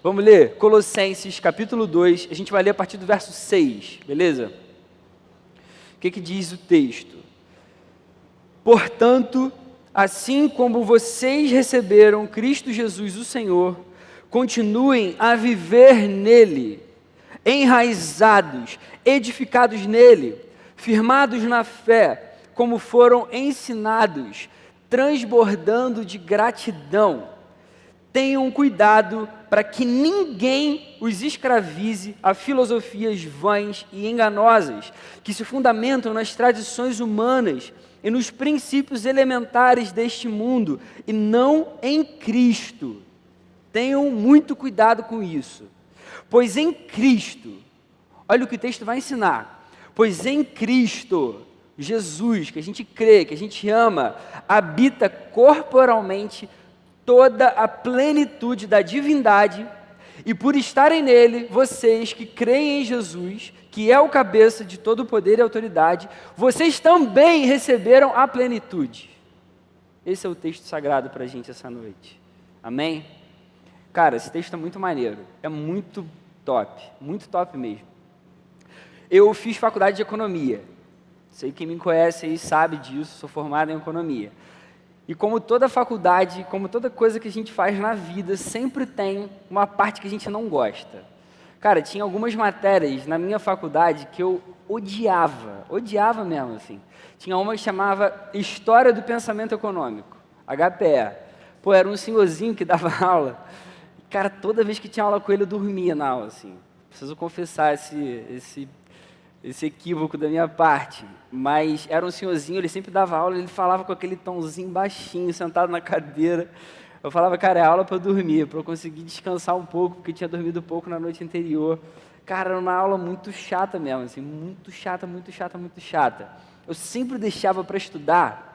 Vamos ler Colossenses capítulo 2, a gente vai ler a partir do verso 6, beleza? O que diz o texto? Portanto, assim como vocês receberam Cristo Jesus o Senhor, continuem a viver nele, enraizados, edificados nele, firmados na fé, como foram ensinados, transbordando de gratidão. Tenham cuidado para que ninguém os escravize a filosofias vãs e enganosas, que se fundamentam nas tradições humanas e nos princípios elementares deste mundo, e não em Cristo. Tenham muito cuidado com isso. Pois em Cristo, olha o que o texto vai ensinar, pois em Cristo, Jesus, que a gente crê, que a gente ama, habita corporalmente toda a plenitude da divindade, e por estarem nele, vocês que creem em Jesus, que é o cabeça de todo o poder e autoridade, vocês também receberam a plenitude. Esse é o texto sagrado para a gente essa noite. Amém? Cara, esse texto é muito maneiro, é muito top mesmo. Eu fiz faculdade de economia, sei que quem me conhece aí sabe disso, sou formado em economia. E como toda faculdade, como toda coisa que a gente faz na vida, sempre tem uma parte que a gente não gosta. Cara, tinha algumas matérias na minha faculdade que eu odiava mesmo, assim. Tinha uma que chamava História do Pensamento Econômico, HPE. Pô, era um senhorzinho que dava aula. Cara, toda vez que tinha aula com ele, eu dormia na aula, assim. Preciso confessar esse equívoco da minha parte, mas era um senhorzinho, ele sempre dava aula, ele falava com aquele tomzinho baixinho, sentado na cadeira. Eu falava, cara, é aula para eu dormir, para eu conseguir descansar um pouco, porque eu tinha dormido pouco na noite anterior. Cara, era uma aula muito chata mesmo, assim, muito chata. Eu sempre deixava para estudar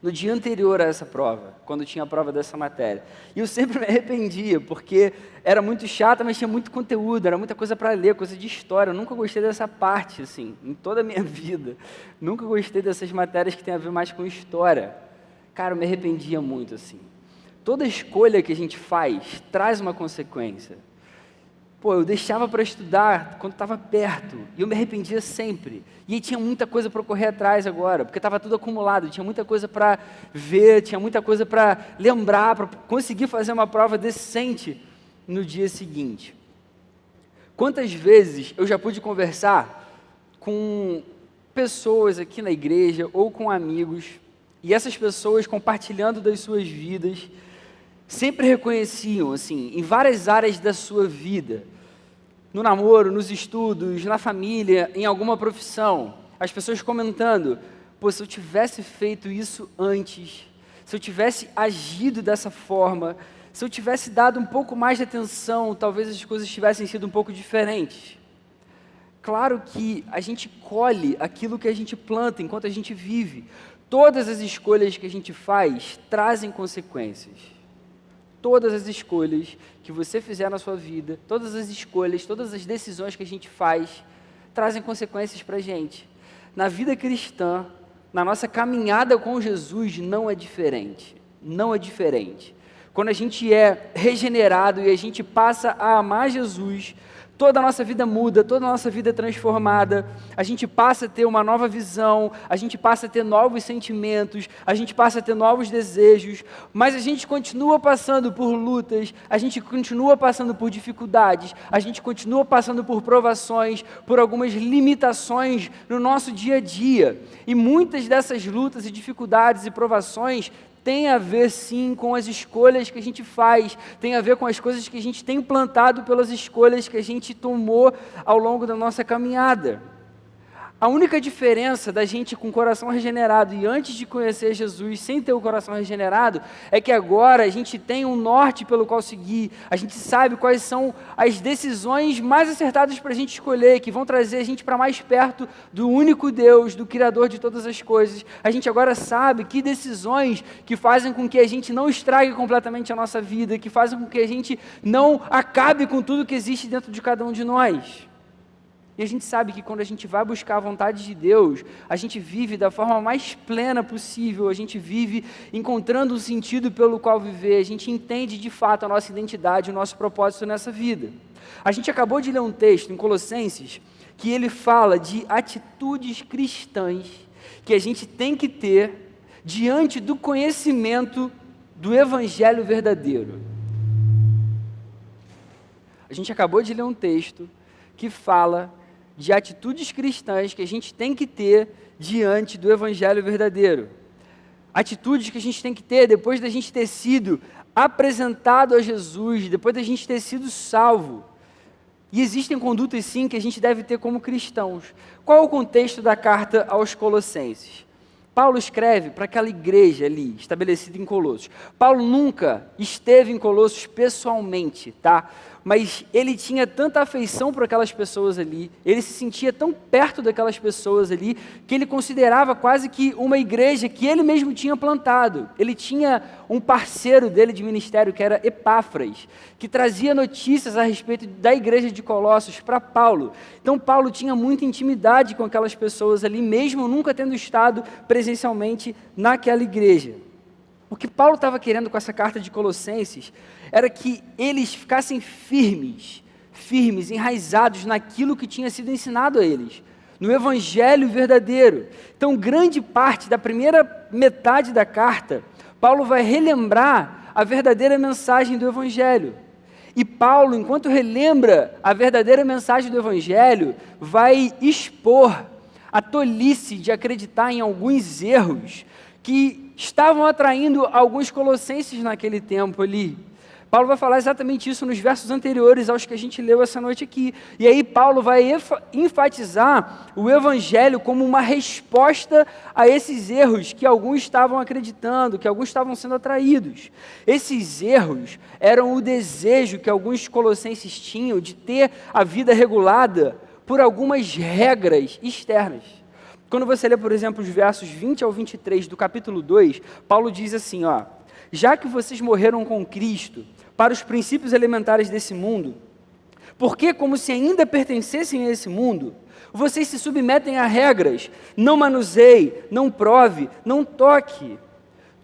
no dia anterior a essa prova, quando tinha a prova dessa matéria. E eu sempre me arrependia, porque era muito chata, mas tinha muito conteúdo, era muita coisa para ler, coisa de história. Eu nunca gostei dessa parte, assim, em toda a minha vida. Nunca gostei dessas matérias que tem a ver mais com história. Cara, eu me arrependia muito, assim. Toda escolha que a gente faz traz uma consequência. Pô, eu deixava para estudar quando estava perto, e eu me arrependia sempre. E aí tinha muita coisa para correr atrás agora, porque estava tudo acumulado, tinha muita coisa para ver, tinha muita coisa para lembrar, para conseguir fazer uma prova decente no dia seguinte. Quantas vezes eu já pude conversar com pessoas aqui na igreja ou com amigos, e essas pessoas compartilhando das suas vidas, sempre reconheciam, assim, em várias áreas da sua vida, no namoro, nos estudos, na família, em alguma profissão, as pessoas comentando, pô, se eu tivesse feito isso antes, se eu tivesse agido dessa forma, se eu tivesse dado um pouco mais de atenção, talvez as coisas tivessem sido um pouco diferentes. Claro que a gente colhe aquilo que a gente planta enquanto a gente vive. Todas as escolhas que a gente faz trazem consequências. Todas as escolhas que você fizer na sua vida, todas as escolhas, todas as decisões que a gente faz, trazem consequências para a gente. Na vida cristã, na nossa caminhada com Jesus, não é diferente. Não é diferente. Quando a gente é regenerado e a gente passa a amar Jesus, toda a nossa vida muda, toda a nossa vida é transformada, a gente passa a ter uma nova visão, a gente passa a ter novos sentimentos, a gente passa a ter novos desejos, mas a gente continua passando por lutas, a gente continua passando por dificuldades, a gente continua passando por provações, por algumas limitações no nosso dia a dia. E muitas dessas lutas e dificuldades e provações tem a ver sim com as escolhas que a gente faz, tem a ver com as coisas que a gente tem plantado pelas escolhas que a gente tomou ao longo da nossa caminhada. A única diferença da gente com o coração regenerado e antes de conhecer Jesus sem ter o coração regenerado é que agora a gente tem um norte pelo qual seguir, a gente sabe quais são as decisões mais acertadas para a gente escolher, que vão trazer a gente para mais perto do único Deus, do Criador de todas as coisas. A gente agora sabe que decisões que fazem com que a gente não estrague completamente a nossa vida, que fazem com que a gente não acabe com tudo que existe dentro de cada um de nós. E a gente sabe que quando a gente vai buscar a vontade de Deus, a gente vive da forma mais plena possível, a gente vive encontrando um sentido pelo qual viver, a gente entende de fato a nossa identidade, o nosso propósito nessa vida. A gente acabou de ler um texto em Colossenses, que ele fala de atitudes cristãs que a gente tem que ter diante do conhecimento do Evangelho verdadeiro. A gente acabou de ler um texto que fala de atitudes cristãs que a gente tem que ter diante do Evangelho verdadeiro. Atitudes que a gente tem que ter depois da gente ter sido apresentado a Jesus, depois da gente ter sido salvo. E existem condutas, sim, que a gente deve ter como cristãos. Qual é o contexto da carta aos Colossenses? Paulo escreve para aquela igreja ali, estabelecida em Colossos. Paulo nunca esteve em Colossos pessoalmente, tá? Mas ele tinha tanta afeição por aquelas pessoas ali, ele se sentia tão perto daquelas pessoas ali, que ele considerava quase que uma igreja que ele mesmo tinha plantado. Ele tinha um parceiro dele de ministério, que era Epáfras, que trazia notícias a respeito da igreja de Colossos para Paulo. Então Paulo tinha muita intimidade com aquelas pessoas ali, mesmo nunca tendo estado presencialmente naquela igreja. O que Paulo estava querendo com essa carta de Colossenses era que eles ficassem firmes, enraizados naquilo que tinha sido ensinado a eles, no Evangelho verdadeiro. Então, grande parte da primeira metade da carta, Paulo vai relembrar a verdadeira mensagem do Evangelho. E Paulo, enquanto relembra a verdadeira mensagem do Evangelho, vai expor a tolice de acreditar em alguns erros que estavam atraindo alguns colossenses naquele tempo ali. Paulo vai falar exatamente isso nos versos anteriores aos que a gente leu essa noite aqui. E aí Paulo vai enfatizar o Evangelho como uma resposta a esses erros que alguns estavam acreditando, que alguns estavam sendo atraídos. Esses erros eram o desejo que alguns colossenses tinham de ter a vida regulada por algumas regras externas. Quando você lê, por exemplo, os versos 20 ao 23 do capítulo 2, Paulo diz assim, ó: já que vocês morreram com Cristo para os princípios elementares desse mundo, porque, como se ainda pertencessem a esse mundo, vocês se submetem a regras: não manuseie, não prove, não toque.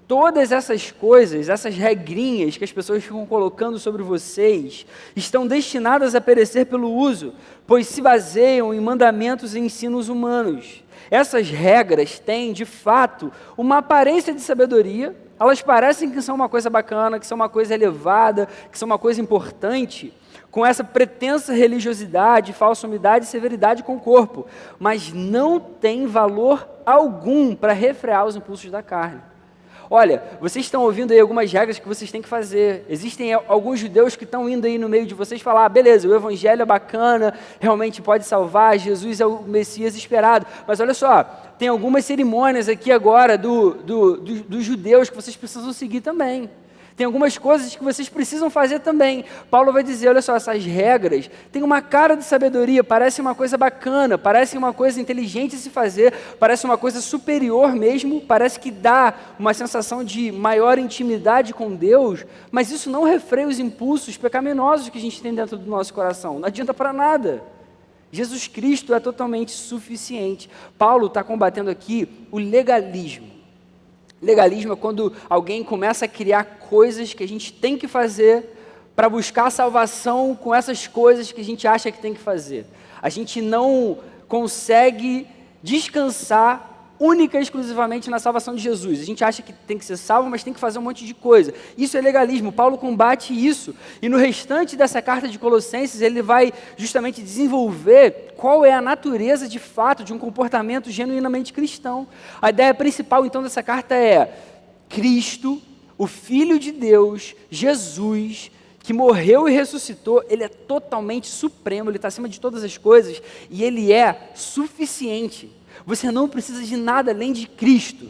Todas essas coisas, essas regrinhas que as pessoas ficam colocando sobre vocês, estão destinadas a perecer pelo uso, pois se baseiam em mandamentos e ensinos humanos. Essas regras têm, de fato, uma aparência de sabedoria, elas parecem que são uma coisa bacana, que são uma coisa elevada, que são uma coisa importante, com essa pretensa religiosidade, falsa humildade e severidade com o corpo, mas não tem valor algum para refrear os impulsos da carne. Olha, vocês estão ouvindo aí algumas regras que vocês têm que fazer. Existem alguns judeus que estão indo aí no meio de vocês falar: beleza, o evangelho é bacana, realmente pode salvar, Jesus é o Messias esperado. Mas olha só, tem algumas cerimônias aqui agora dos judeus que vocês precisam seguir também. Tem algumas coisas que vocês precisam fazer também. Paulo vai dizer, olha só, essas regras têm uma cara de sabedoria, parece uma coisa bacana, parece uma coisa inteligente de se fazer, parece uma coisa superior mesmo, parece que dá uma sensação de maior intimidade com Deus, mas isso não refreia os impulsos pecaminosos que a gente tem dentro do nosso coração, não adianta para nada. Jesus Cristo é totalmente suficiente. Paulo está combatendo aqui o legalismo. Legalismo é quando alguém começa a criar coisas que a gente tem que fazer para buscar a salvação com essas coisas que a gente acha que tem que fazer. A gente não consegue descansar única e exclusivamente na salvação de Jesus. A gente acha que tem que ser salvo, mas tem que fazer um monte de coisa. Isso é legalismo. Paulo combate isso. E no restante dessa carta de Colossenses, ele vai justamente desenvolver qual é a natureza de fato de um comportamento genuinamente cristão. A ideia principal, então, dessa carta é Cristo, o Filho de Deus, Jesus, que morreu e ressuscitou, ele é totalmente supremo, ele está acima de todas as coisas e ele é suficiente. Você não precisa de nada além de Cristo.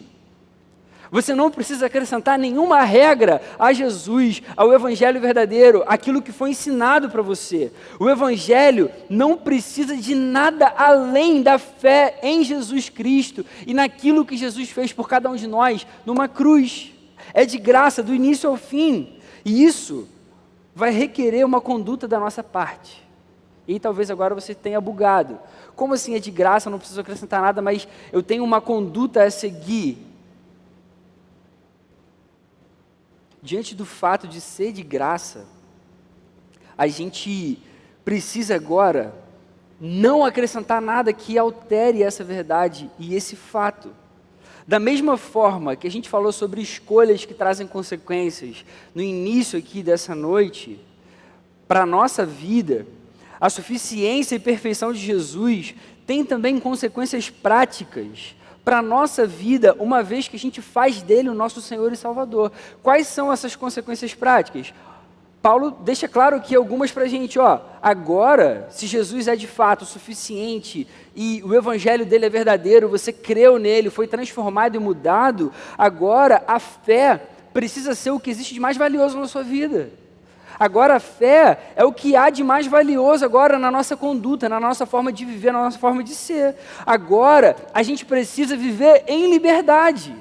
Você não precisa acrescentar nenhuma regra a Jesus, ao Evangelho verdadeiro, aquilo que foi ensinado para você. O Evangelho não precisa de nada além da fé em Jesus Cristo e naquilo que Jesus fez por cada um de nós numa cruz. É de graça, do início ao fim. E isso vai requerer uma conduta da nossa parte. E talvez agora você tenha bugado. Como assim é de graça, não preciso acrescentar nada, mas eu tenho uma conduta a seguir? Diante do fato de ser de graça, a gente precisa agora não acrescentar nada que altere essa verdade e esse fato. Da mesma forma que a gente falou sobre escolhas que trazem consequências no início aqui dessa noite, para a nossa vida, a suficiência e perfeição de Jesus tem também consequências práticas para a nossa vida, uma vez que a gente faz dele o nosso Senhor e Salvador. Quais são essas consequências práticas? Paulo deixa claro aqui algumas para a gente, agora, se Jesus é de fato suficiente e o evangelho dele é verdadeiro, você creu nele, foi transformado e mudado, agora a fé precisa ser o que existe de mais valioso na sua vida. Agora a fé é o que há de mais valioso agora na nossa conduta, na nossa forma de viver, na nossa forma de ser. Agora a gente precisa viver em liberdade.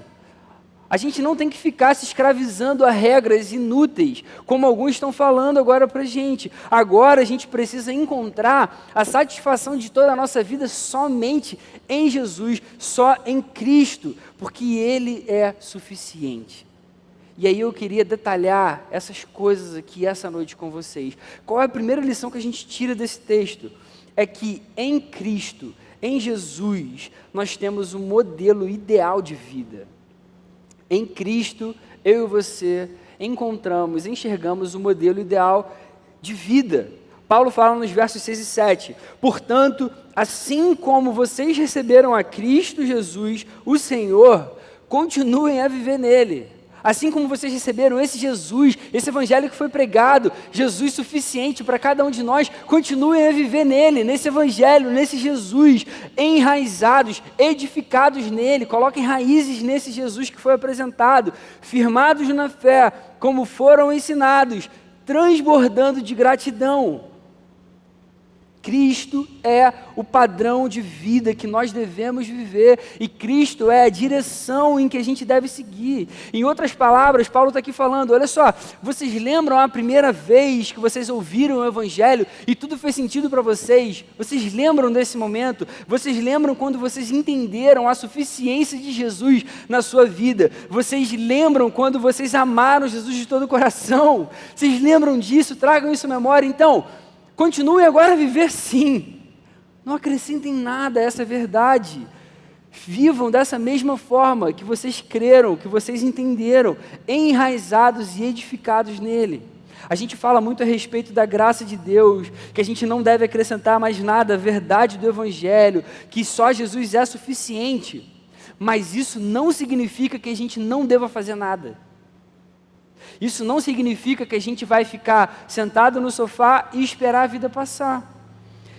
A gente não tem que ficar se escravizando a regras inúteis, como alguns estão falando agora para a gente. Agora a gente precisa encontrar a satisfação de toda a nossa vida somente em Jesus, só em Cristo, porque Ele é suficiente. E aí eu queria detalhar essas coisas aqui essa noite com vocês. Qual é a primeira lição que a gente tira desse texto? É que em Cristo, em Jesus, nós temos um modelo ideal de vida. Em Cristo, eu e você enxergamos o modelo ideal de vida. Paulo fala nos versos 6 e 7. Portanto, assim como vocês receberam a Cristo Jesus, o Senhor, continuem a viver nele. Assim como vocês receberam esse Jesus, esse evangelho que foi pregado, Jesus suficiente para cada um de nós, continuem a viver nele, nesse evangelho, nesse Jesus, enraizados, edificados nele, coloquem raízes nesse Jesus que foi apresentado, firmados na fé, como foram ensinados, transbordando de gratidão. Cristo é o padrão de vida que nós devemos viver e Cristo é a direção em que a gente deve seguir. Em outras palavras, Paulo está aqui falando, olha só, vocês lembram a primeira vez que vocês ouviram o Evangelho e tudo fez sentido para vocês? Vocês lembram desse momento? Vocês lembram quando vocês entenderam a suficiência de Jesus na sua vida? Vocês lembram quando vocês amaram Jesus de todo o coração? Vocês lembram disso? Tragam isso à memória. Então, continuem agora a viver sim. Não acrescentem nada a essa verdade. Vivam dessa mesma forma que vocês creram, que vocês entenderam, enraizados e edificados nele. A gente fala muito a respeito da graça de Deus, que a gente não deve acrescentar mais nada à verdade do Evangelho, que só Jesus é suficiente. Mas isso não significa que a gente não deva fazer nada. Isso não significa que a gente vai ficar sentado no sofá e esperar a vida passar.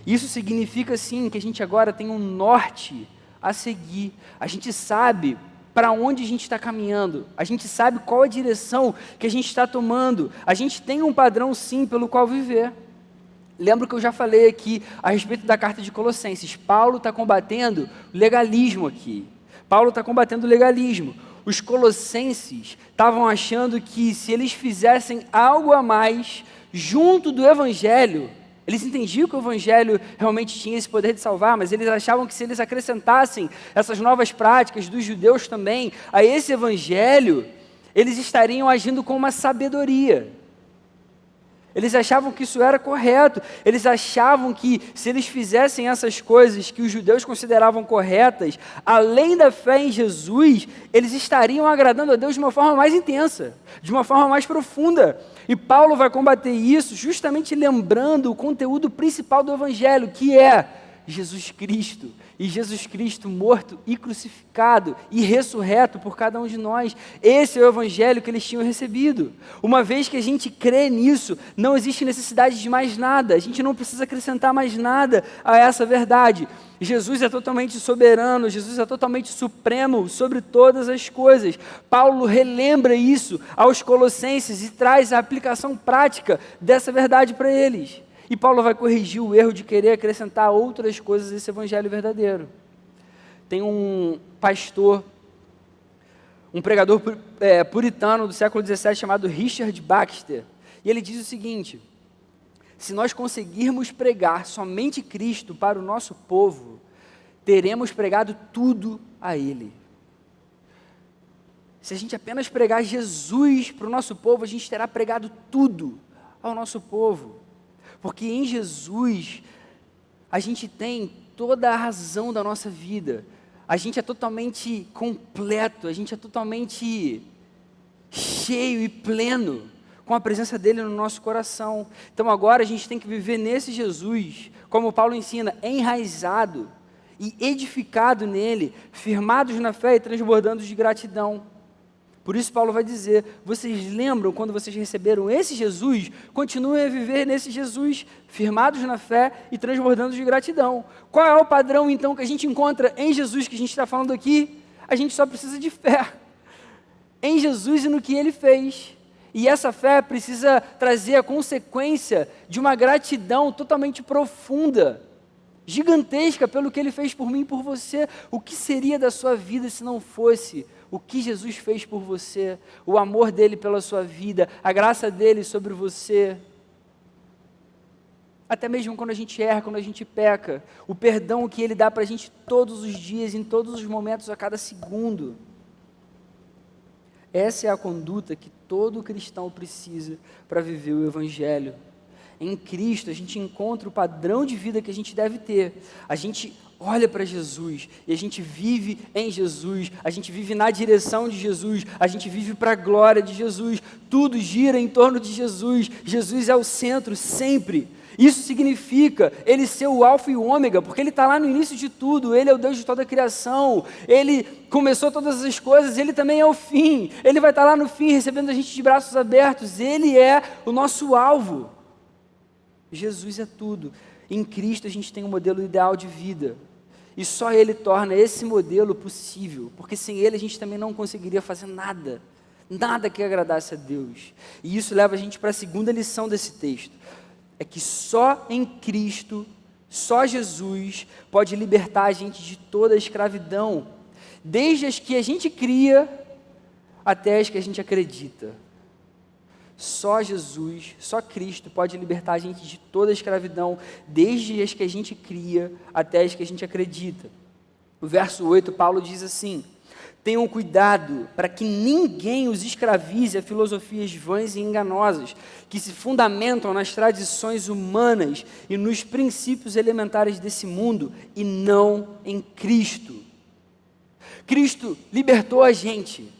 Isso significa sim que a gente agora tem um norte a seguir. A gente sabe para onde a gente está caminhando. A gente sabe qual a direção que a gente está tomando. A gente tem um padrão sim pelo qual viver. Lembro que eu já falei aqui a respeito da carta de Colossenses. Paulo está combatendo o legalismo aqui. Paulo está combatendo o legalismo. Os colossenses estavam achando que se eles fizessem algo a mais junto do Evangelho, eles entendiam que o Evangelho realmente tinha esse poder de salvar, mas eles achavam que se eles acrescentassem essas novas práticas dos judeus também a esse Evangelho, eles estariam agindo com uma sabedoria. Eles achavam que isso era correto, eles achavam que se eles fizessem essas coisas que os judeus consideravam corretas, além da fé em Jesus, eles estariam agradando a Deus de uma forma mais intensa, de uma forma mais profunda. E Paulo vai combater isso justamente lembrando o conteúdo principal do Evangelho, que é Jesus Cristo, e Jesus Cristo morto e crucificado e ressurreto por cada um de nós. Esse é o Evangelho que eles tinham recebido. Uma vez que a gente crê nisso, não existe necessidade de mais nada, a gente não precisa acrescentar mais nada a essa verdade. Jesus é totalmente soberano, Jesus é totalmente supremo sobre todas as coisas. Paulo relembra isso aos colossenses e traz a aplicação prática dessa verdade para eles. E Paulo vai corrigir o erro de querer acrescentar outras coisas a esse evangelho verdadeiro. Tem um pastor, um pregador puritano do século XVII chamado Richard Baxter, e ele diz o seguinte: Se nós conseguirmos pregar somente Cristo para o nosso povo, teremos pregado tudo a Ele. Se a gente apenas pregar Jesus para o nosso povo, a gente terá pregado tudo ao nosso povo. Porque em Jesus, a gente tem toda a razão da nossa vida. A gente é totalmente completo, a gente é totalmente cheio e pleno com a presença dele no nosso coração. Então agora a gente tem que viver nesse Jesus, como Paulo ensina, enraizado e edificado nele, firmados na fé e transbordando de gratidão. Por isso Paulo vai dizer, vocês lembram quando vocês receberam esse Jesus? Continuem a viver nesse Jesus, firmados na fé e transbordando de gratidão. Qual é o padrão então que a gente encontra em Jesus que a gente está falando aqui? A gente só precisa de fé em Jesus e no que Ele fez. E essa fé precisa trazer a consequência de uma gratidão totalmente profunda, gigantesca pelo que Ele fez por mim e por você. O que seria da sua vida se não fosse o que Jesus fez por você, o amor dele pela sua vida, a graça dele sobre você? Até mesmo quando a gente erra, quando a gente peca, o perdão que Ele dá para a gente todos os dias, em todos os momentos, a cada segundo. Essa é a conduta que todo cristão precisa para viver o Evangelho. Em Cristo a gente encontra o padrão de vida que a gente deve ter. A gente olha para Jesus e a gente vive em Jesus, a gente vive na direção de Jesus, a gente vive para a glória de Jesus, tudo gira em torno de Jesus, Jesus é o centro sempre. Isso significa Ele ser o alfa e o ômega, porque Ele está lá no início de tudo, Ele é o Deus de toda a criação, Ele começou todas as coisas, Ele também é o fim, Ele vai estar lá no fim recebendo a gente de braços abertos, Ele é o nosso alvo. Jesus é tudo. Em Cristo a gente tem um modelo ideal de vida, e só Ele torna esse modelo possível, porque sem Ele a gente também não conseguiria fazer nada, nada que agradasse a Deus. E isso leva a gente para a segunda lição desse texto, é que só em Cristo, só Jesus pode libertar a gente de toda a escravidão, desde as que a gente cria até as que a gente acredita. Só Jesus, só Cristo pode libertar a gente de toda a escravidão, desde as que a gente cria até as que a gente acredita. No verso 8, Paulo diz assim: tenham cuidado para que ninguém os escravize a filosofias vãs e enganosas, que se fundamentam nas tradições humanas e nos princípios elementares desse mundo, e não em Cristo. Cristo libertou a gente.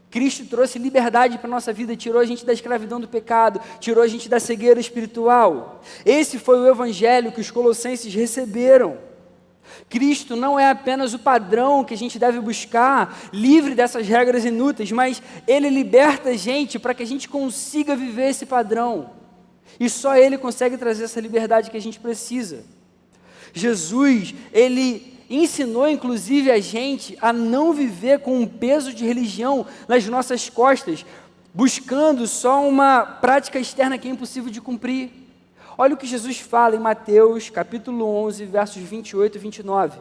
Cristo trouxe liberdade para a nossa vida, tirou a gente da escravidão do pecado, tirou a gente da cegueira espiritual. Esse foi o evangelho que os colossenses receberam. Cristo não é apenas o padrão que a gente deve buscar, livre dessas regras inúteis, mas Ele liberta a gente para que a gente consiga viver esse padrão. E só Ele consegue trazer essa liberdade que a gente precisa. Jesus, Ele ensinou inclusive a gente a não viver com um peso de religião nas nossas costas, buscando só uma prática externa que é impossível de cumprir. Olha o que Jesus fala em Mateus capítulo 11, versos 28 e 29.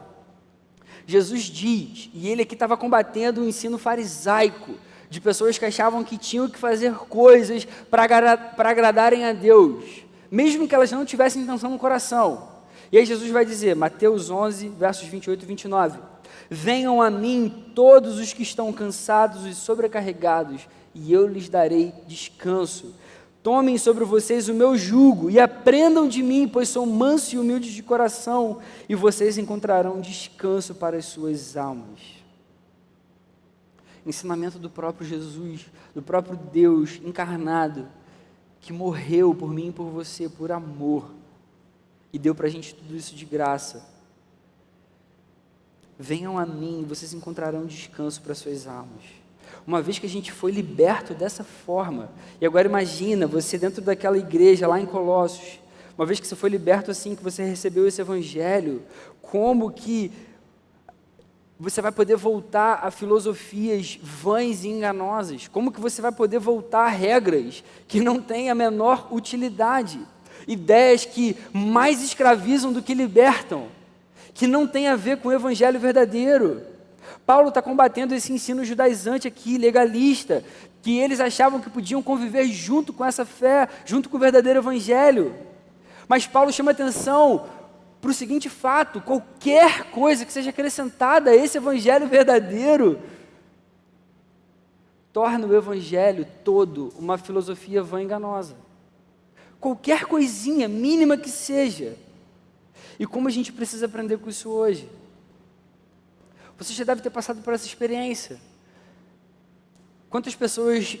Jesus diz, e ele aqui estava combatendo o ensino farisaico, de pessoas que achavam que tinham que fazer coisas para agradarem a Deus, mesmo que elas não tivessem intenção no coração. E aí Jesus vai dizer, Mateus 11, versos 28 e 29, venham a mim todos os que estão cansados e sobrecarregados, e eu lhes darei descanso. Tomem sobre vocês o meu jugo e aprendam de mim, pois sou manso e humilde de coração, e vocês encontrarão descanso para as suas almas. Ensinamento do próprio Jesus, do próprio Deus encarnado, que morreu por mim e por você, por amor, e deu para a gente tudo isso de graça. Venham a mim, vocês encontrarão descanso para as suas almas. Uma vez que a gente foi liberto dessa forma, e agora imagina, você dentro daquela igreja lá em Colossos, uma vez que você foi liberto assim, que você recebeu esse evangelho, como que você vai poder voltar a filosofias vãs e enganosas? Como que você vai poder voltar a regras que não têm a menor utilidade? Ideias que mais escravizam do que libertam, que não tem a ver com o evangelho verdadeiro. Paulo está combatendo esse ensino judaizante aqui, legalista, que eles achavam que podiam conviver junto com essa fé, junto com o verdadeiro evangelho. Mas Paulo chama atenção para o seguinte fato: qualquer coisa que seja acrescentada a esse evangelho verdadeiro, torna o evangelho todo uma filosofia vã e enganosa. Qualquer coisinha, mínima que seja. E como a gente precisa aprender com isso hoje? Você já deve ter passado por essa experiência. Quantas pessoas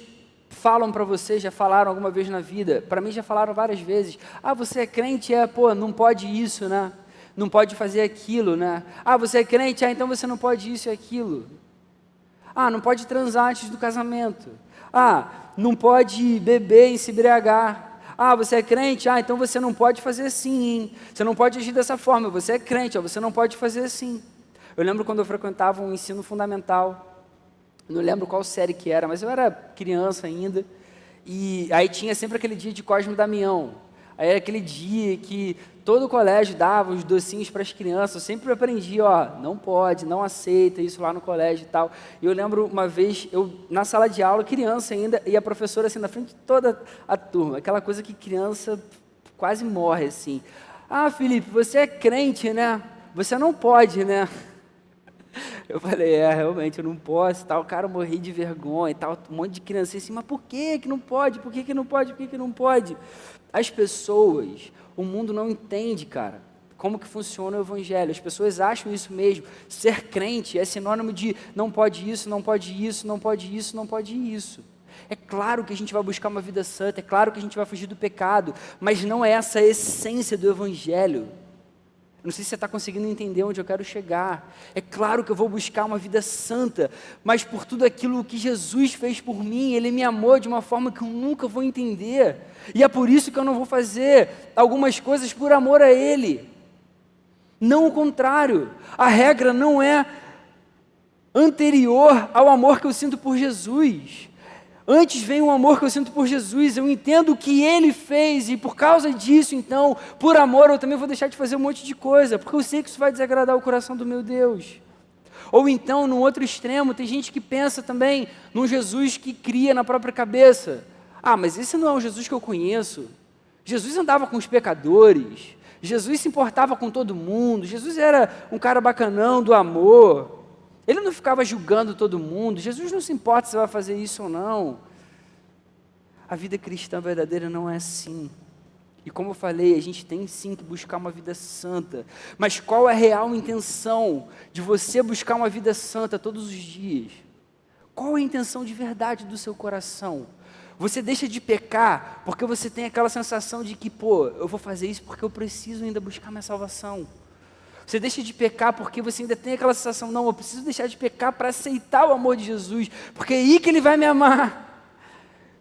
falam para você, já falaram alguma vez na vida? Para mim já falaram várias vezes. Ah, você é crente? Não pode isso, né? Não pode fazer aquilo, né? Ah, você é crente? Então você não pode isso e aquilo. Ah, não pode transar antes do casamento. Ah, não pode beber e se embriagar. Ah, você é crente? Então você não pode fazer assim, hein? Você não pode agir dessa forma. Você é crente, você não pode fazer assim. Eu lembro quando eu frequentava um ensino fundamental. Não lembro qual série que era, mas eu era criança ainda. E aí tinha sempre aquele dia de Cosme e Damião. Aí era aquele dia que todo o colégio dava os docinhos para as crianças. Eu sempre aprendi, não pode, não aceita isso lá no colégio e tal. E eu lembro uma vez, eu na sala de aula, criança ainda, e a professora assim na frente de toda a turma. Aquela coisa que criança quase morre assim. Ah, Felipe, você é crente, né? Você não pode, né? Eu falei, realmente, eu não posso, tal. Cara, eu morri de vergonha e tal, um monte de criança assim, mas por que não pode? Por que não pode? Por que não pode? As pessoas, o mundo não entende, cara, como que funciona o evangelho. As pessoas acham isso mesmo. Ser crente é sinônimo de não pode isso, não pode isso, não pode isso, não pode isso. É claro que a gente vai buscar uma vida santa, é claro que a gente vai fugir do pecado, mas não é essa a essência do evangelho. Não sei se você está conseguindo entender onde eu quero chegar. É claro que eu vou buscar uma vida santa, mas por tudo aquilo que Jesus fez por mim, Ele me amou de uma forma que eu nunca vou entender. E é por isso que eu não vou fazer algumas coisas por amor a Ele. Não o contrário. A regra não é anterior ao amor que eu sinto por Jesus. Antes vem o amor que eu sinto por Jesus, eu entendo o que Ele fez e por causa disso, então, por amor, eu também vou deixar de fazer um monte de coisa, porque eu sei que isso vai desagradar o coração do meu Deus. Ou então, no outro extremo, tem gente que pensa também num Jesus que cria na própria cabeça. Mas esse não é o Jesus que eu conheço. Jesus andava com os pecadores, Jesus se importava com todo mundo, Jesus era um cara bacanão do amor. Ele não ficava julgando todo mundo. Jesus não se importa se vai fazer isso ou não. A vida cristã verdadeira não é assim. E como eu falei, a gente tem sim que buscar uma vida santa. Mas qual é a real intenção de você buscar uma vida santa todos os dias? Qual é a intenção de verdade do seu coração? Você deixa de pecar porque você tem aquela sensação de que, eu vou fazer isso porque eu preciso ainda buscar minha salvação. Você deixa de pecar porque você ainda tem aquela sensação, não, eu preciso deixar de pecar para aceitar o amor de Jesus, porque é aí que Ele vai me amar.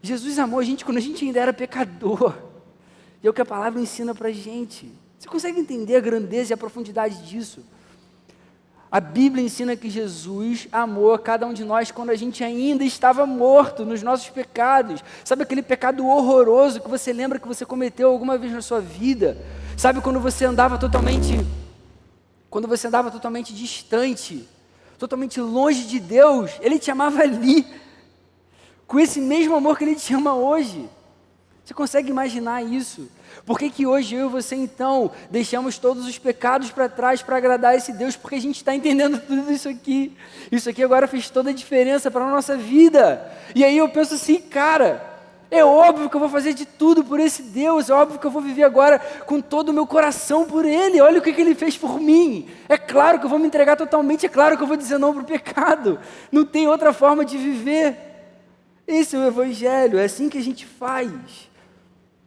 Jesus amou a gente quando a gente ainda era pecador, e é o que a palavra ensina para a gente. Você consegue entender a grandeza e a profundidade disso? A Bíblia ensina que Jesus amou a cada um de nós quando a gente ainda estava morto nos nossos pecados. Sabe aquele pecado horroroso que você lembra que você cometeu alguma vez na sua vida? Sabe quando você andava totalmente distante, totalmente longe de Deus? Ele te amava ali, com esse mesmo amor que Ele te ama hoje. Você consegue imaginar isso? Por que hoje eu e você então deixamos todos os pecados para trás para agradar esse Deus? Porque a gente está entendendo tudo isso aqui. Isso aqui agora fez toda a diferença para a nossa vida. E aí eu penso assim, cara, é óbvio que eu vou fazer de tudo por esse Deus, é óbvio que eu vou viver agora com todo o meu coração por Ele. Olha o que Ele fez por mim. É claro que eu vou me entregar totalmente, é claro que eu vou dizer não para o pecado. Não tem outra forma de viver. Esse é o Evangelho, é assim que a gente faz.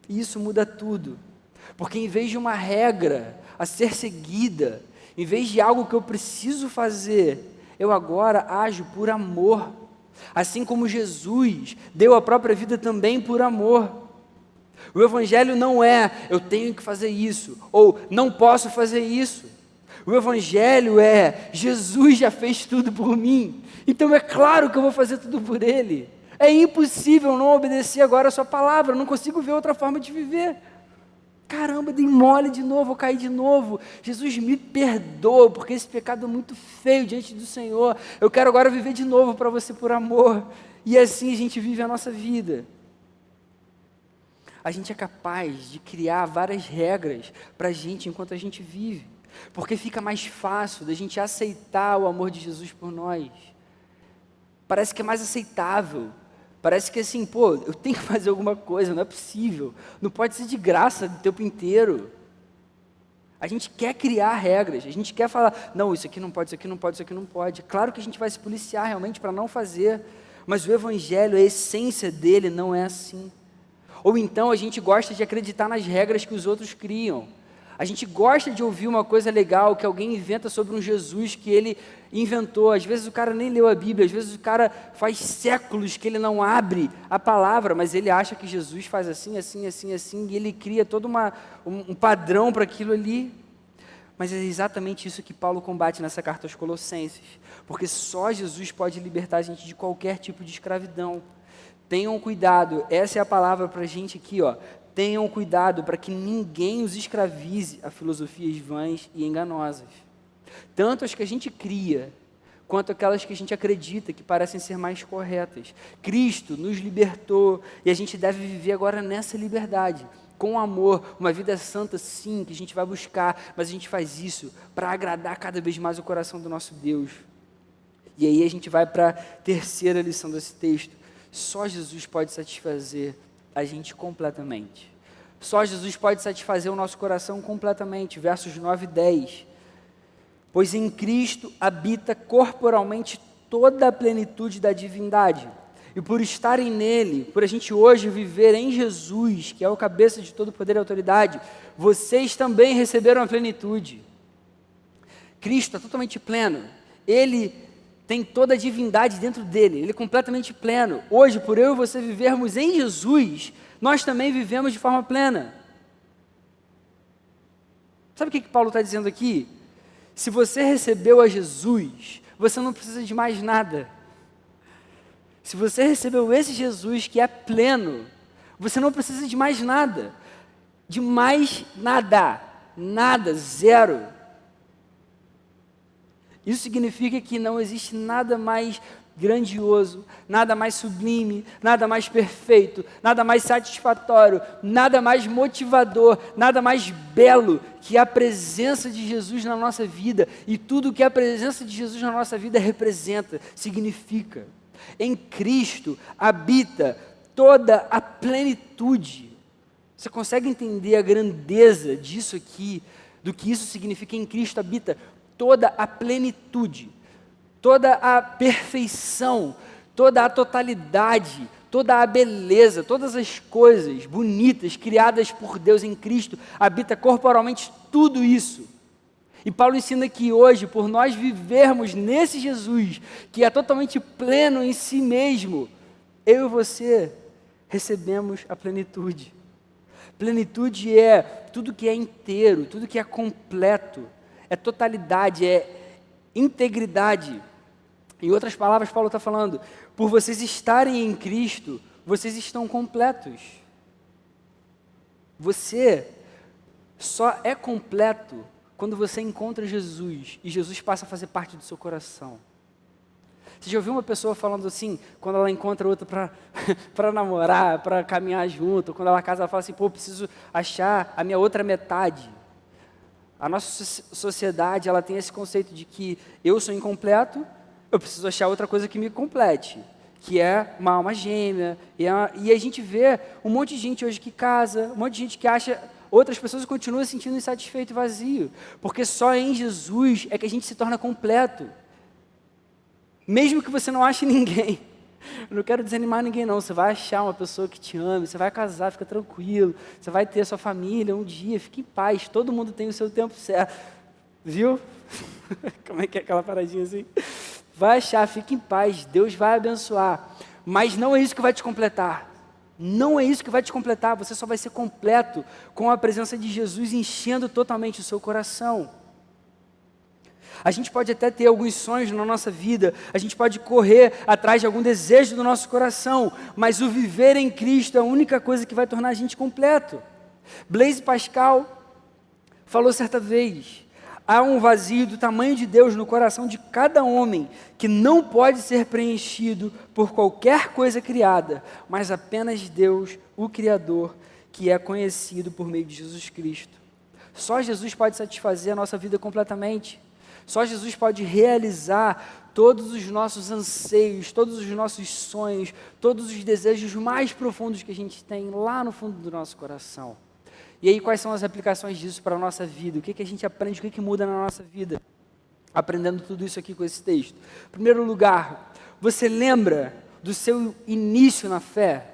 E isso muda tudo. Porque em vez de uma regra a ser seguida, em vez de algo que eu preciso fazer, eu agora ajo por amor. Assim como Jesus deu a própria vida também por amor. O Evangelho não é eu tenho que fazer isso, ou não posso fazer isso. O Evangelho é Jesus já fez tudo por mim, então é claro que eu vou fazer tudo por Ele. É impossível não obedecer agora a sua palavra, eu não consigo ver outra forma de viver. Caramba, dei mole de novo, eu caí de novo. Jesus me perdoa, porque esse pecado é muito feio diante do Senhor. Eu quero agora viver de novo para você por amor. E assim a gente vive a nossa vida. a gente é capaz de criar várias regras para a gente enquanto a gente vive, porque fica mais fácil da gente aceitar o amor de Jesus por nós. Parece que é mais aceitável, parece que assim, pô, eu tenho que fazer alguma coisa, não é possível, não pode ser de graça o tempo inteiro. A gente quer criar regras, a gente quer falar, não, isso aqui não pode, isso aqui não pode, isso aqui não pode. Claro que a gente vai se policiar realmente para não fazer, mas o Evangelho, a essência dele não é assim. Ou então a gente gosta de acreditar nas regras que os outros criam. A gente gosta de ouvir uma coisa legal que alguém inventa sobre um Jesus que ele inventou. Às vezes o cara nem leu a Bíblia, às vezes o cara faz séculos que ele não abre a palavra, mas ele acha que Jesus faz assim, assim, assim, assim, e ele cria todo um padrão para aquilo ali. Mas é exatamente isso que Paulo combate nessa carta aos Colossenses, porque só Jesus pode libertar a gente de qualquer tipo de escravidão. Tenham cuidado, essa é a palavra para a gente aqui, ó. Tenham cuidado para que ninguém os escravize a filosofias vãs e enganosas. Tanto as que a gente cria, quanto aquelas que a gente acredita que parecem ser mais corretas. Cristo nos libertou e a gente deve viver agora nessa liberdade, com amor, uma vida santa sim, que a gente vai buscar, mas a gente faz isso para agradar cada vez mais o coração do nosso Deus. E aí a gente vai para a terceira lição desse texto. Só Jesus pode satisfazer a gente completamente. Só Jesus pode satisfazer o nosso coração completamente. Versos 9 e 10. Pois em Cristo habita corporalmente toda a plenitude da divindade. E por estarem nele, por a gente hoje viver em Jesus, que é o cabeça de todo poder e autoridade, vocês também receberam a plenitude. Cristo é totalmente pleno. Ele tem toda a divindade dentro dele, ele é completamente pleno. Hoje, por eu e você vivermos em Jesus, nós também vivemos de forma plena. Sabe o que Paulo está dizendo aqui? Se você recebeu a Jesus, você não precisa de mais nada. Se você recebeu esse Jesus que é pleno, você não precisa de mais nada. De mais nada. Nada, zero. Isso significa que não existe nada mais grandioso, nada mais sublime, nada mais perfeito, nada mais satisfatório, nada mais motivador, nada mais belo que a presença de Jesus na nossa vida e tudo que a presença de Jesus na nossa vida representa, significa. Em Cristo habita toda a plenitude. Você consegue entender a grandeza disso aqui, do que isso significa? Em Cristo habita toda a plenitude, toda a perfeição, toda a totalidade, toda a beleza, todas as coisas bonitas criadas por Deus em Cristo, habita corporalmente tudo isso. E Paulo ensina que hoje, por nós vivermos nesse Jesus, que é totalmente pleno em si mesmo, eu e você recebemos a plenitude. Plenitude é tudo que é inteiro, tudo que é completo, é totalidade, é integridade. Em outras palavras, Paulo está falando, por vocês estarem em Cristo, vocês estão completos. Você só é completo quando você encontra Jesus e Jesus passa a fazer parte do seu coração. Você já ouviu uma pessoa falando assim, quando ela encontra outra para namorar, para caminhar junto, quando ela casa, ela fala assim, pô, preciso achar a minha outra metade. A nossa sociedade, ela tem esse conceito de que eu sou incompleto, eu preciso achar outra coisa que me complete, que é uma alma gêmea. E a gente vê um monte de gente hoje que casa, um monte de gente que acha outras pessoas continuam se sentindo insatisfeito e vazio, porque só em Jesus é que a gente se torna completo. Mesmo que você não ache ninguém, eu não quero desanimar ninguém não, você vai achar uma pessoa que te ame, você vai casar, fica tranquilo, você vai ter a sua família um dia, fique em paz, todo mundo tem o seu tempo certo, viu? Como é que é aquela paradinha assim? Vai achar, fique em paz, Deus vai abençoar, mas não é isso que vai te completar, não é isso que vai te completar, você só vai ser completo com a presença de Jesus enchendo totalmente o seu coração. A gente pode até ter alguns sonhos na nossa vida, a gente pode correr atrás de algum desejo do nosso coração, mas o viver em Cristo é a única coisa que vai tornar a gente completo. Blaise Pascal falou certa vez, há um vazio do tamanho de Deus no coração de cada homem que não pode ser preenchido por qualquer coisa criada, mas apenas Deus, o Criador, que é conhecido por meio de Jesus Cristo. Só Jesus pode satisfazer a nossa vida completamente. Só Jesus pode realizar todos os nossos anseios, todos os nossos sonhos, todos os desejos mais profundos que a gente tem lá no fundo do nosso coração. E aí, quais são as aplicações disso para a nossa vida? O que a gente aprende, o que muda na nossa vida? Aprendendo tudo isso aqui com esse texto. Em primeiro lugar, você lembra do seu início na fé?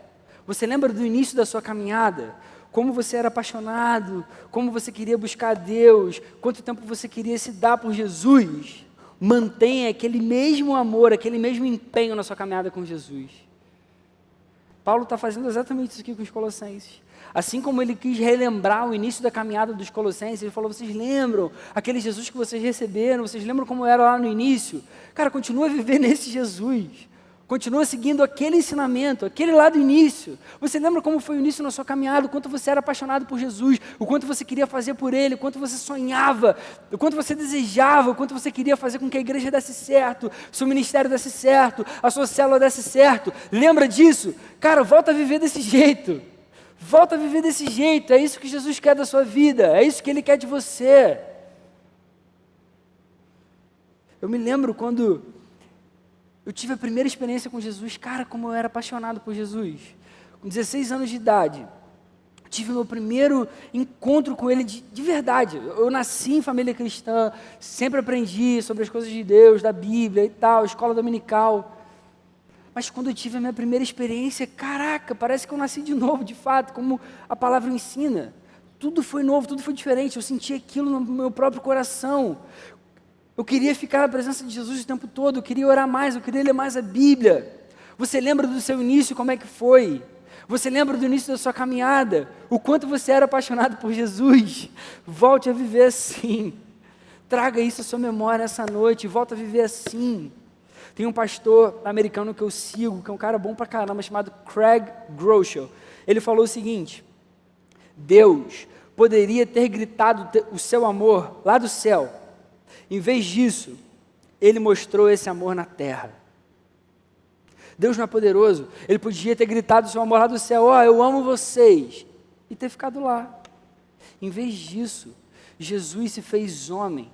Você lembra do início da sua caminhada? Como você era apaixonado, como você queria buscar a Deus, quanto tempo você queria se dar por Jesus? Mantenha aquele mesmo amor, aquele mesmo empenho na sua caminhada com Jesus. Paulo está fazendo exatamente isso aqui com os Colossenses. Assim como ele quis relembrar o início da caminhada dos Colossenses, ele falou, vocês lembram aquele Jesus que vocês receberam, vocês lembram como era lá no início? Cara, continua a viver nesse Jesus. Continua seguindo aquele ensinamento, aquele lá do início. Você lembra como foi o início na sua caminhada, o quanto você era apaixonado por Jesus, o quanto você queria fazer por Ele, o quanto você sonhava, o quanto você desejava, o quanto você queria fazer com que a igreja desse certo, o seu ministério desse certo, a sua célula desse certo. Lembra disso? Cara, volta a viver desse jeito. Volta a viver desse jeito. É isso que Jesus quer da sua vida, é isso que Ele quer de você. Eu me lembro quando eu tive a primeira experiência com Jesus, cara, como eu era apaixonado por Jesus. Com 16 anos de idade, tive meu primeiro encontro com Ele de verdade. Eu nasci em família cristã, sempre aprendi sobre as coisas de Deus, da Bíblia e tal, escola dominical. Mas quando eu tive a minha primeira experiência, caraca, parece que eu nasci de novo, de fato, como a palavra ensina. Tudo foi novo, tudo foi diferente, eu senti aquilo no meu próprio coração. Eu queria ficar na presença de Jesus o tempo todo, eu queria orar mais, eu queria ler mais a Bíblia. Você lembra do seu início, como é que foi? Você lembra do início da sua caminhada? O quanto você era apaixonado por Jesus? Volte a viver assim. Traga isso à sua memória essa noite, volta a viver assim. Tem um pastor americano que eu sigo, que é um cara bom pra caramba, chamado Craig Groeschel. Ele falou o seguinte: Deus poderia ter gritado o seu amor lá do céu. Em vez disso, Ele mostrou esse amor na terra. Deus não é poderoso? Ele podia ter gritado o seu amor lá do céu, ó, eu amo vocês, e ter ficado lá. Em vez disso, Jesus se fez homem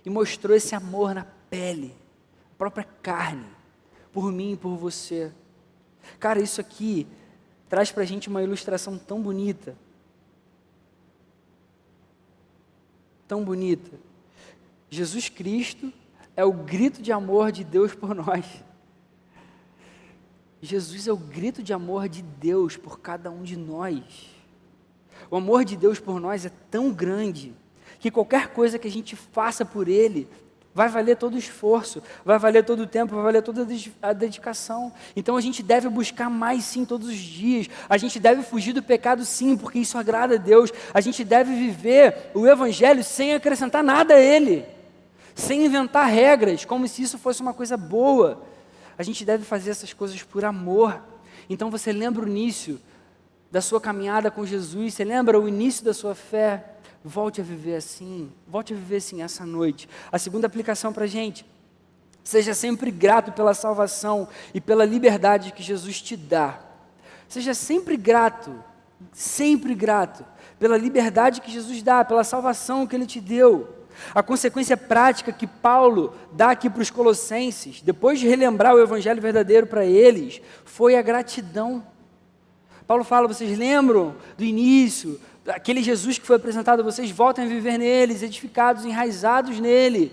e mostrou esse amor na pele, a própria carne, por mim e por você. Cara, isso aqui traz pra gente uma ilustração tão bonita. Tão bonita. Jesus Cristo é o grito de amor de Deus por nós. Jesus é o grito de amor de Deus por cada um de nós. O amor de Deus por nós é tão grande que qualquer coisa que a gente faça por Ele vai valer todo o esforço, vai valer todo o tempo, vai valer toda a dedicação. Então a gente deve buscar mais sim todos os dias, a gente deve fugir do pecado sim, porque isso agrada a Deus. A gente deve viver o Evangelho sem acrescentar nada a Ele, sem inventar regras, como se isso fosse uma coisa boa. A gente deve fazer essas coisas por amor. Então você lembra o início da sua caminhada com Jesus, você lembra o início da sua fé? Volte a viver assim essa noite. A segunda aplicação para a gente: seja sempre grato pela salvação e pela liberdade que Jesus te dá. Seja sempre grato pela liberdade que Jesus dá, pela salvação que Ele te deu. A consequência prática que Paulo dá aqui para os Colossenses, depois de relembrar o Evangelho verdadeiro para eles, foi a gratidão. Paulo fala, vocês lembram do início, aquele Jesus que foi apresentado a vocês, voltem a viver neles, edificados, enraizados nele.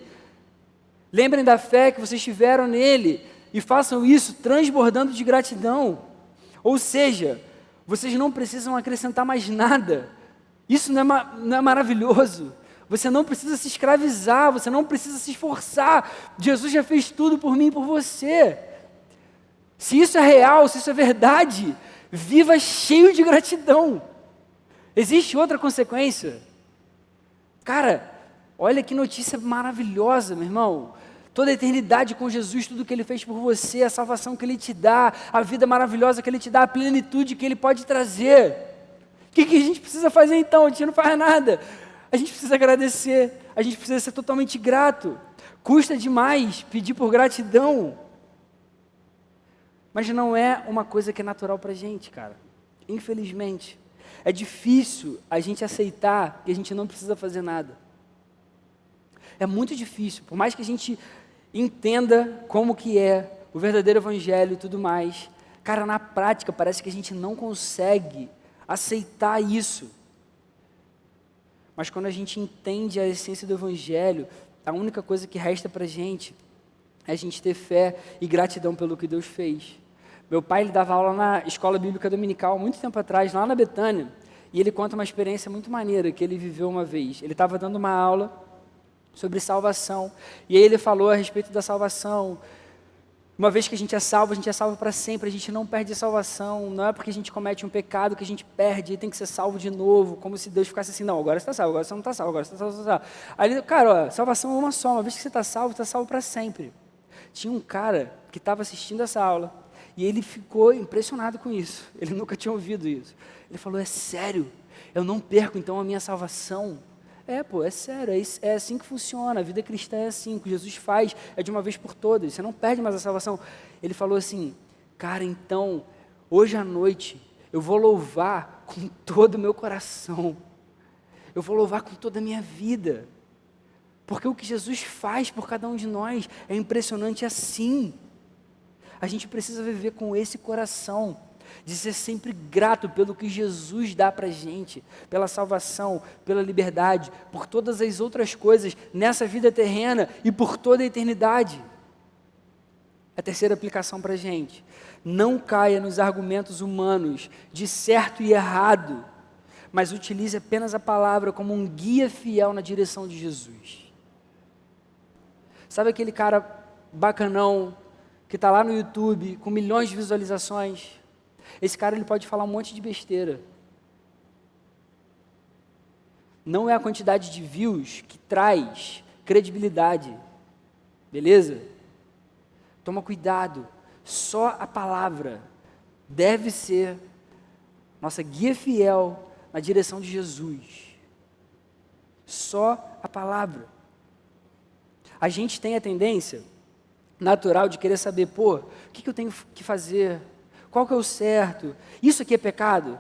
Lembrem da fé que vocês tiveram nele e façam isso transbordando de gratidão. Ou seja, vocês não precisam acrescentar mais nada. Isso não é maravilhoso? Você não precisa se escravizar, você não precisa se esforçar. Jesus já fez tudo por mim e por você. Se isso é real, se isso é verdade, viva cheio de gratidão. Existe outra consequência? Cara, olha que notícia maravilhosa, meu irmão. Toda a eternidade com Jesus, tudo que Ele fez por você, a salvação que Ele te dá, a vida maravilhosa que Ele te dá, a plenitude que Ele pode trazer. O que a gente precisa fazer então? A gente não faz nada. A gente precisa agradecer, a gente precisa ser totalmente grato. Custa demais pedir por gratidão. Mas não é uma coisa que é natural para a gente, cara. Infelizmente. É difícil a gente aceitar que a gente não precisa fazer nada. É muito difícil, por mais que a gente entenda como que é o verdadeiro evangelho e tudo mais, cara, na prática parece que a gente não consegue aceitar isso. Mas quando a gente entende a essência do evangelho, a única coisa que resta pra gente é a gente ter fé e gratidão pelo que Deus fez. Meu pai, ele dava aula na escola bíblica dominical, muito tempo atrás, lá na Betânia, e ele conta uma experiência muito maneira que ele viveu uma vez. Ele estava dando uma aula sobre salvação, e aí ele falou a respeito da salvação. Uma vez que a gente é salvo para sempre, a gente não perde a salvação, não é porque a gente comete um pecado que a gente perde, e tem que ser salvo de novo, como se Deus ficasse assim, não, agora você está salvo, agora você não está salvo, agora você está salvo, você está salvo. Aí ele, cara, ó, salvação é uma só, uma vez que você está salvo para sempre. Tinha um cara que estava assistindo essa aula, e ele ficou impressionado com isso, ele nunca tinha ouvido isso. Ele falou, é sério? Eu não perco então a minha salvação? É sério, é assim que funciona, a vida cristã é assim, o que Jesus faz é de uma vez por todas, você não perde mais a salvação. Ele falou assim, cara, então, hoje à noite, eu vou louvar com todo o meu coração, eu vou louvar com toda a minha vida, porque o que Jesus faz por cada um de nós é impressionante assim. A gente precisa viver com esse coração, de ser sempre grato pelo que Jesus dá para a gente, pela salvação, pela liberdade, por todas as outras coisas nessa vida terrena e por toda a eternidade. A terceira aplicação para a gente, não caia nos argumentos humanos de certo e errado, mas utilize apenas a palavra como um guia fiel na direção de Jesus. Sabe aquele cara bacanão, que está lá no YouTube, com milhões de visualizações? Esse cara, ele pode falar um monte de besteira. Não é a quantidade de views que traz credibilidade, beleza? Toma cuidado, só a palavra deve ser nossa guia fiel na direção de Jesus. Só a palavra. A gente tem a tendência natural de querer saber, o que eu tenho que fazer? Qual que é o certo? Isso aqui é pecado?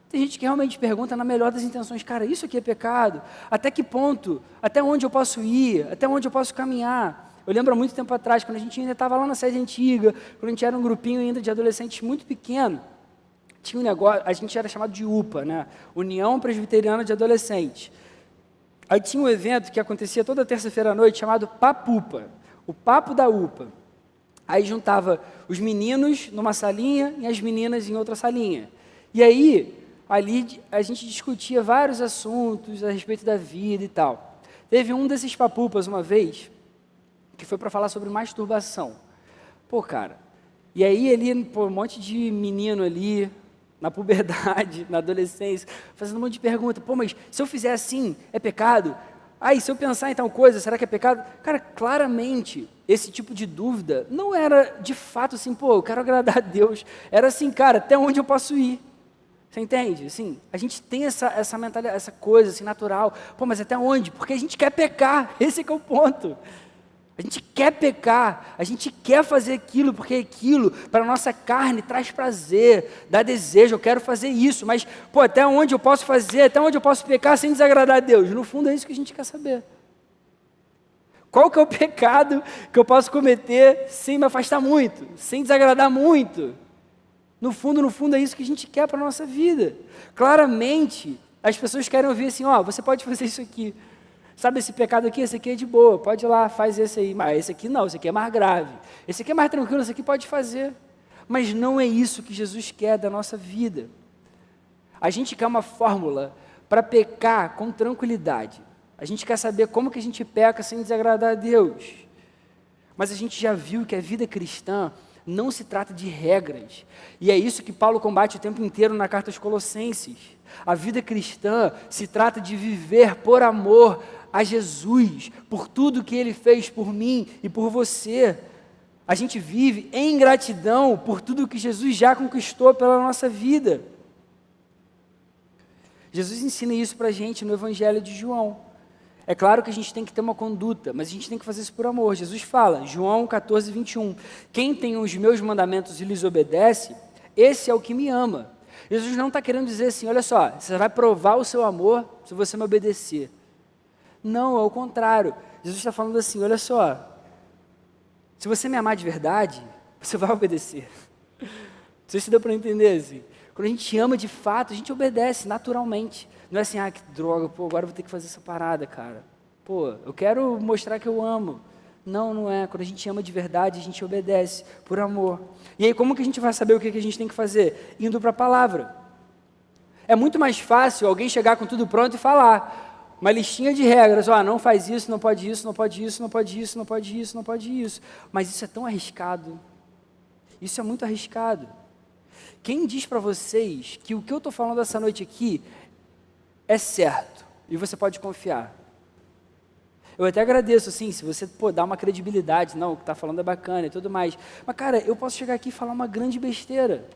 Tem gente que realmente pergunta na melhor das intenções, cara, isso aqui é pecado? Até que ponto? Até onde eu posso ir? Até onde eu posso caminhar? Eu lembro há muito tempo atrás, quando a gente ainda estava lá na sede antiga, quando a gente era um grupinho ainda de adolescentes muito pequeno, tinha um negócio, a gente era chamado de UPA, né? União Presbiteriana de Adolescentes. Aí tinha um evento que acontecia toda terça-feira à noite, chamado Papupa, o papo da UPA. Aí juntava os meninos numa salinha e as meninas em outra salinha. E aí, ali a gente discutia vários assuntos a respeito da vida e tal. Teve um desses papupas uma vez, que foi para falar sobre masturbação. Cara, e aí ali, um monte de menino ali, na puberdade, na adolescência, fazendo um monte de pergunta, mas se eu fizer assim, é pecado? E se eu pensar em tal coisa, será que é pecado? Cara, claramente, esse tipo de dúvida não era de fato assim, eu quero agradar a Deus. Era assim, cara, até onde eu posso ir? Você entende? Assim, a gente tem essa mentalidade, essa coisa assim, natural. Mas até onde? Porque a gente quer pecar, esse é o ponto. A gente quer pecar, a gente quer fazer aquilo, porque aquilo, para a nossa carne, traz prazer, dá desejo, eu quero fazer isso, mas, até onde eu posso fazer, até onde eu posso pecar sem desagradar a Deus? No fundo é isso que a gente quer saber. Qual que é o pecado que eu posso cometer sem me afastar muito, sem desagradar muito? No fundo é isso que a gente quer para a nossa vida. Claramente, as pessoas querem ouvir assim, você pode fazer isso aqui. Sabe esse pecado aqui? Esse aqui é de boa, pode ir lá, faz esse aí. Mas esse aqui não, esse aqui é mais grave. Esse aqui é mais tranquilo, esse aqui pode fazer. Mas não é isso que Jesus quer da nossa vida. A gente quer uma fórmula para pecar com tranquilidade. A gente quer saber como que a gente peca sem desagradar a Deus. Mas a gente já viu que a vida cristã não se trata de regras. E é isso que Paulo combate o tempo inteiro na carta aos Colossenses. A vida cristã se trata de viver por amor a Jesus, por tudo que Ele fez por mim e por você. A gente vive em gratidão por tudo que Jesus já conquistou pela nossa vida. Jesus ensina isso para a gente no Evangelho de João. É claro que a gente tem que ter uma conduta, mas a gente tem que fazer isso por amor. Jesus fala, João 14, 21, quem tem os meus mandamentos e lhes obedece, esse é o que me ama. Jesus não está querendo dizer assim, olha só, você vai provar o seu amor se você me obedecer. Não, é o contrário. Jesus está falando assim, olha só, se você me amar de verdade, você vai obedecer. Não sei se deu para entender assim. Quando a gente ama de fato, a gente obedece naturalmente. Não é assim, que droga, pô, agora eu vou ter que fazer essa parada, cara. Pô, eu quero mostrar que eu amo. Não, não é. Quando a gente ama de verdade, a gente obedece por amor. E aí, como que a gente vai saber o que a gente tem que fazer? Indo para a palavra. É muito mais fácil alguém chegar com tudo pronto e falar uma listinha de regras. Não faz isso, não pode isso, não pode isso, não pode isso, não pode isso, não pode isso. Mas isso é tão arriscado. Isso é muito arriscado. Quem diz para vocês que o que eu estou falando essa noite aqui é certo e você pode confiar? Eu até agradeço, assim, se você dá uma credibilidade, não, o que está falando é bacana e tudo mais. Mas, cara, eu posso chegar aqui e falar uma grande besteira.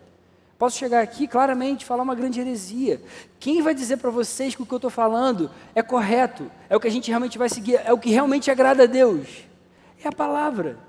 Posso chegar aqui, claramente, falar uma grande heresia. Quem vai dizer para vocês que o que eu estou falando é correto, é o que a gente realmente vai seguir, é o que realmente agrada a Deus? É a palavra.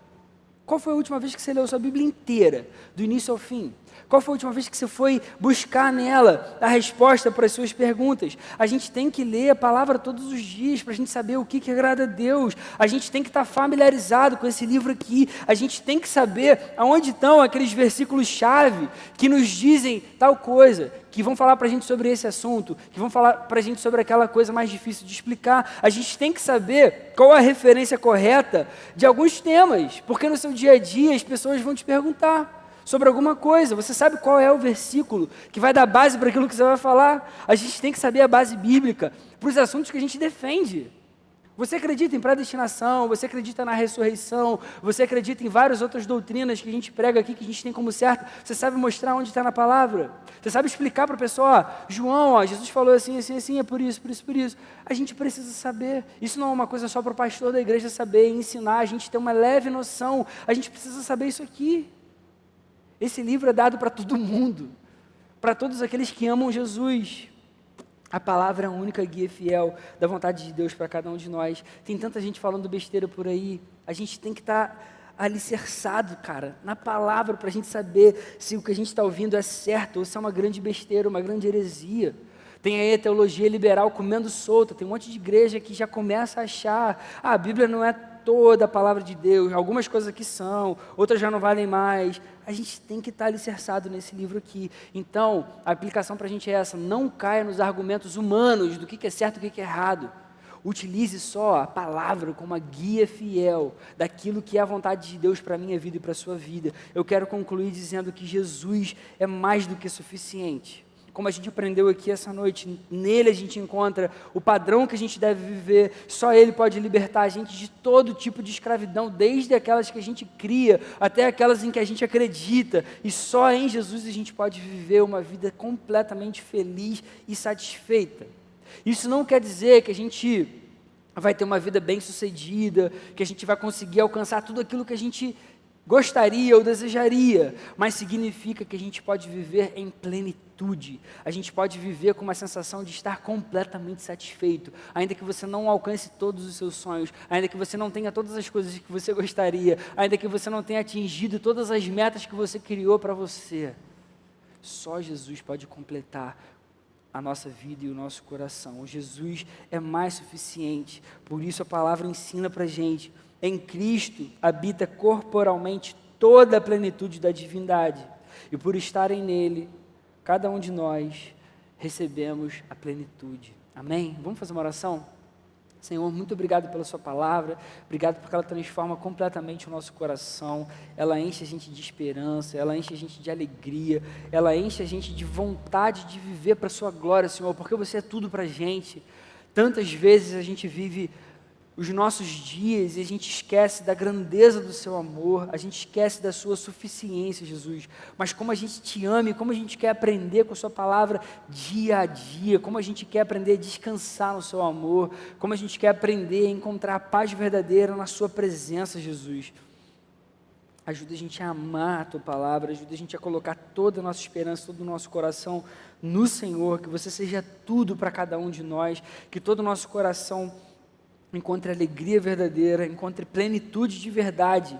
Qual foi a última vez que você leu sua Bíblia inteira, do início ao fim? Qual foi a última vez que você foi buscar nela a resposta para as suas perguntas? A gente tem que ler a palavra todos os dias para a gente saber o que agrada a Deus. A gente tem que estar familiarizado com esse livro aqui. A gente tem que saber aonde estão aqueles versículos-chave que nos dizem tal coisa, que vão falar para a gente sobre esse assunto, que vão falar para a gente sobre aquela coisa mais difícil de explicar. A gente tem que saber qual a referência correta de alguns temas, porque no seu dia a dia as pessoas vão te perguntar sobre alguma coisa. Você sabe qual é o versículo que vai dar base para aquilo que você vai falar? A gente tem que saber a base bíblica para os assuntos que a gente defende. Você acredita em predestinação, você acredita na ressurreição, você acredita em várias outras doutrinas que a gente prega aqui, que a gente tem como certo. Você sabe mostrar onde está na palavra? Você sabe explicar para a pessoa, João, Jesus falou assim, assim, assim, é por isso, por isso, por isso. A gente precisa saber. Isso não é uma coisa só para o pastor da igreja saber, ensinar, a gente ter uma leve noção. A gente precisa saber isso aqui. Esse livro é dado para todo mundo, para todos aqueles que amam Jesus. A palavra é a única guia fiel da vontade de Deus para cada um de nós. Tem tanta gente falando besteira por aí. A gente tem que estar alicerçado, cara, na palavra para a gente saber se o que a gente está ouvindo é certo ou se é uma grande besteira, uma grande heresia. Tem aí a teologia liberal comendo solta. Tem um monte de igreja que já começa a achar, a Bíblia não é toda a palavra de Deus, algumas coisas aqui são, outras já não valem mais. A gente tem que estar alicerçado nesse livro aqui. Então, a aplicação para a gente é essa: não caia nos argumentos humanos do que é certo e o que é errado. Utilize só a palavra como a guia fiel daquilo que é a vontade de Deus para a minha vida e para a sua vida. Eu quero concluir dizendo que Jesus é mais do que suficiente. Como a gente aprendeu aqui essa noite, nele a gente encontra o padrão que a gente deve viver. Só ele pode libertar a gente de todo tipo de escravidão, desde aquelas que a gente cria até aquelas em que a gente acredita. E só em Jesus a gente pode viver uma vida completamente feliz e satisfeita. Isso não quer dizer que a gente vai ter uma vida bem-sucedida, que a gente vai conseguir alcançar tudo aquilo que a gente gostaria ou desejaria, mas significa que a gente pode viver em plenitude. A gente pode viver com uma sensação de estar completamente satisfeito, ainda que você não alcance todos os seus sonhos, ainda que você não tenha todas as coisas que você gostaria, ainda que você não tenha atingido todas as metas que você criou para você. Só Jesus pode completar a nossa vida e o nosso coração. O Jesus é mais suficiente. Por isso a palavra ensina para a gente: em Cristo habita corporalmente toda a plenitude da divindade, e por estarem nele, cada um de nós recebemos a plenitude. Amém? Vamos fazer uma oração? Senhor, muito obrigado pela sua palavra, obrigado porque ela transforma completamente o nosso coração, ela enche a gente de esperança, ela enche a gente de alegria, ela enche a gente de vontade de viver para a sua glória, Senhor, porque você é tudo para a gente. Tantas vezes a gente vive os nossos dias e a gente esquece da grandeza do seu amor, a gente esquece da sua suficiência, Jesus. Mas como a gente te ama e como a gente quer aprender com a sua palavra dia a dia, como a gente quer aprender a descansar no seu amor, como a gente quer aprender a encontrar a paz verdadeira na sua presença, Jesus. Ajuda a gente a amar a tua palavra, ajuda a gente a colocar toda a nossa esperança, todo o nosso coração no Senhor, que você seja tudo para cada um de nós, que todo o nosso coração encontre alegria verdadeira, encontre plenitude de verdade,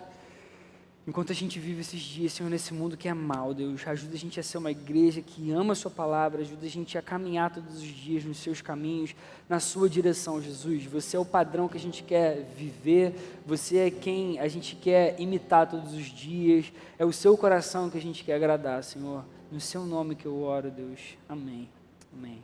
Enquanto a gente vive esses dias, Senhor, nesse mundo que é mal, Deus, ajuda a gente a ser uma igreja que ama a sua palavra, ajuda a gente a caminhar todos os dias nos seus caminhos, na sua direção, Jesus. Você é o padrão que a gente quer viver, você é quem a gente quer imitar todos os dias, é o seu coração que a gente quer agradar, Senhor. No seu nome que eu oro, Deus. Amém. Amém.